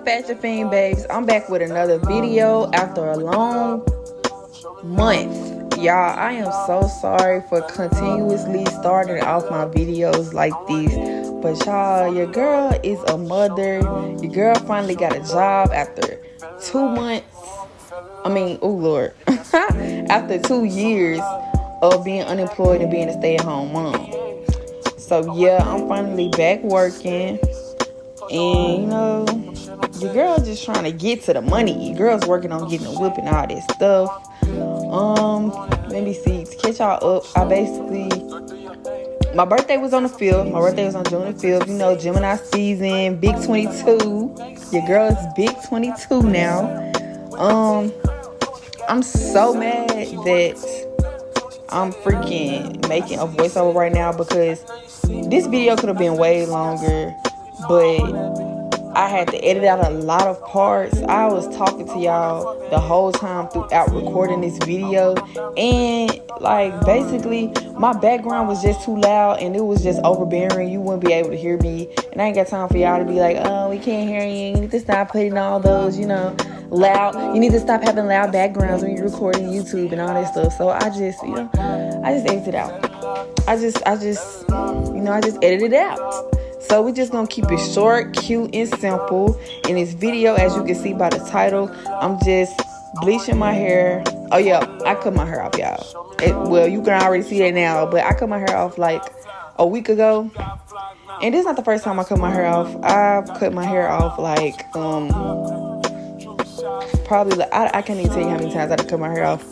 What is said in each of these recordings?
up, Fashion Fiend babes? I'm back with another video after a long month. Y'all, I am so sorry for continuously starting off my videos like this. But y'all, your girl is a mother. Your girl finally got a job after 2 months. I mean, oh Lord. After 2 years of being unemployed and being a stay-at-home mom. So yeah, I'm finally back working. And you know, your girl just trying to get to the money. Your girl's working on getting a whip and all this stuff. Let me see, to catch y'all up, my birthday was on the 5th. My birthday was on June the 5th. You know, Gemini season, big 22. Your girl is big 22 now. I'm so mad that I'm freaking making a voiceover right now because this video could have been way longer, but I had to edit out a lot of parts. I was talking to y'all the whole time throughout recording this video, and like basically my background was just too loud and it was just overbearing. You wouldn't be able to hear me, and I ain't got time for y'all to be like, oh, we can't hear you. You need to stop putting all those, you know, loud. You need to stop having loud backgrounds when you're recording YouTube and all that stuff. So I just, you know, I just edited it out. I just edited it out. So we're just gonna keep it short, cute, and simple. In this video, as you can see by the title, I'm just bleaching my hair. Oh yeah, I cut my hair off, y'all. Well, you can already see that now, but I cut my hair off like a week ago. And this is not the first time I cut my hair off. I've cut my hair off like, probably, like, I can't even tell you how many times I cut my hair off.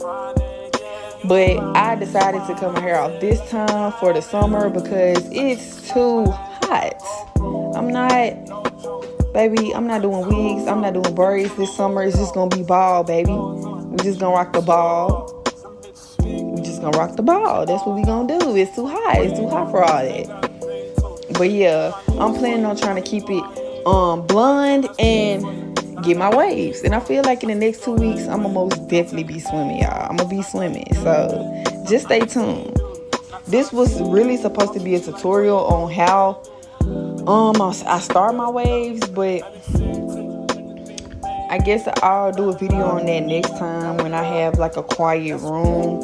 But I decided to cut my hair off this time for the summer because it's too hot. I'm not doing wigs. I'm not doing braids this summer. It's just gonna be bald, baby. We just gonna rock the ball. That's what we gonna do. It's too hot. It's too hot for all that. But yeah, I'm planning on trying to keep it blonde and get my waves. And I feel like in the next 2 weeks, I'm gonna most definitely be swimming, y'all. I'm gonna be swimming. So just stay tuned. This was really supposed to be a tutorial on how I start my waves, but I guess I'll do a video on that next time when I have like a quiet room.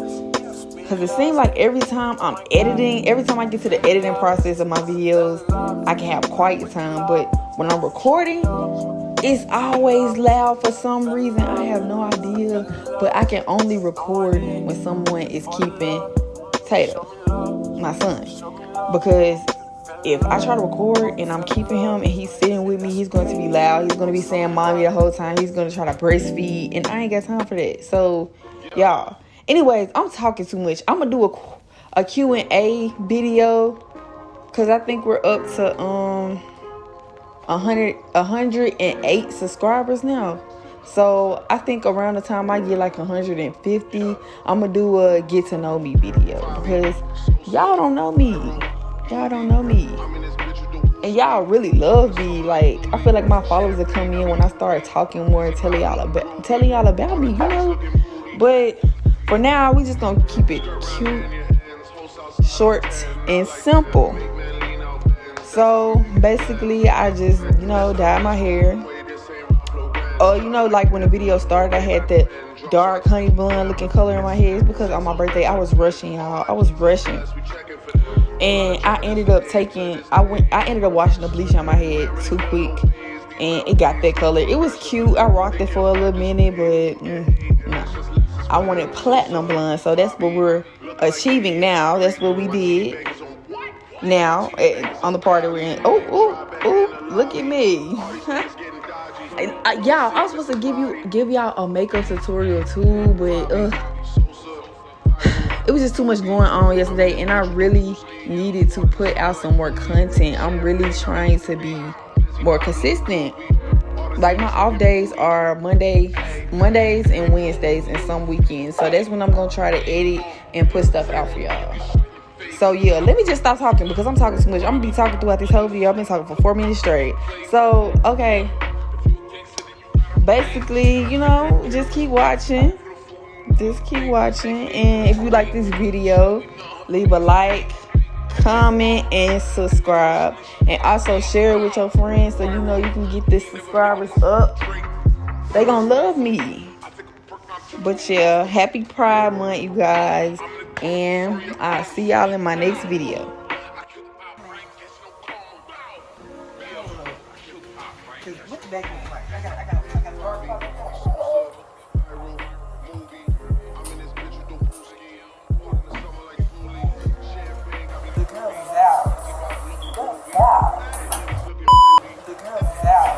Because it seems like every time I'm editing, every time I get to the editing process of my videos, I can have quiet time. But when I'm recording, it's always loud for some reason. I have no idea. But I can only record when someone is keeping Tato, my son. Because if I try to record and I'm keeping him and he's sitting with me, he's going to be loud. He's going to be saying mommy the whole time. He's going to try to breastfeed. And I ain't got time for that. So, y'all. Anyways, I'm talking too much. I'm going to do a Q&A video. Because I think we're up to 108 subscribers now. So I think around the time I get like 150, I'm going to do a get to know me video. Because y'all don't know me. Y'all don't know me. And y'all really love me. Like, I feel like my followers will come in when I start talking more and telling y'all about me, you know? But for now, we just gonna keep it cute, short, and simple. So basically, I just, you know, dyed my hair. You know, like when the video started, I had that dark honey blonde looking color in my hair. It's because on my birthday, I was rushing, y'all. I was rushing. And I ended up washing the bleach on my head too quick, and it got that color. It was cute. I rocked it for a little minute, but no. I wanted platinum blonde, so that's what we're achieving now. That's what we did now on the party we're in. Oh, look at me. Y'all, I was supposed to give y'all a makeup tutorial too, but it was just too much going on yesterday, and I really needed to put out some more content. I'm really trying to be more consistent. Like, my off days are Mondays and Wednesdays and some weekends. So that's when I'm going to try to edit and put stuff out for y'all. So yeah, let me just stop talking because I'm talking too much. I'm going to be talking throughout this whole video. I've been talking for 4 minutes straight. So, okay. Basically, you know, just keep watching. And if you like this video, leave a like, comment, and subscribe. And also share it with your friends so you know you can get the subscribers up. They gonna love me. But yeah, happy Pride Month, you guys. And I'll see y'all in my next video. What the back look like? I got the girl's out. The girl's out. The girl's out.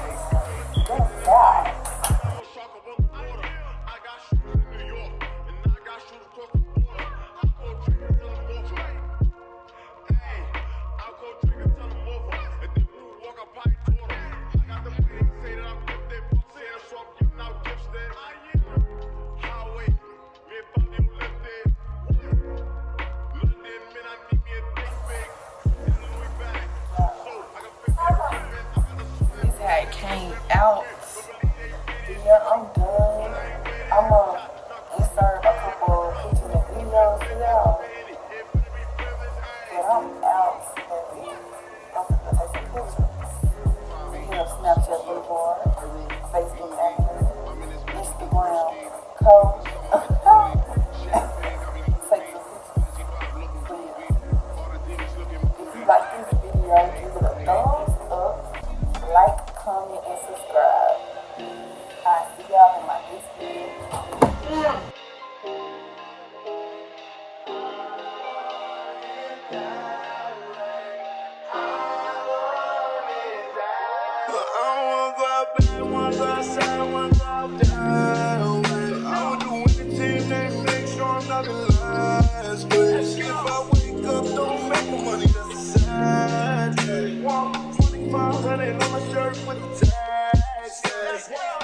The girl's out. It came out. Yeah, I'm done. I'm gonna insert a couple pictures and videos for y'all. But I'm out, baby. I'm gonna take some pictures. Hit up Snapchat Boulevard, Facebook Actor, Instagram Code. Take some pictures. But yeah. If you like this video, give it a thumbs up. Like, comment, and subscribe. I'll see y'all in my next video. If I wake up, don't make no money, that's a sad day. 2500 on my shirt with the tags.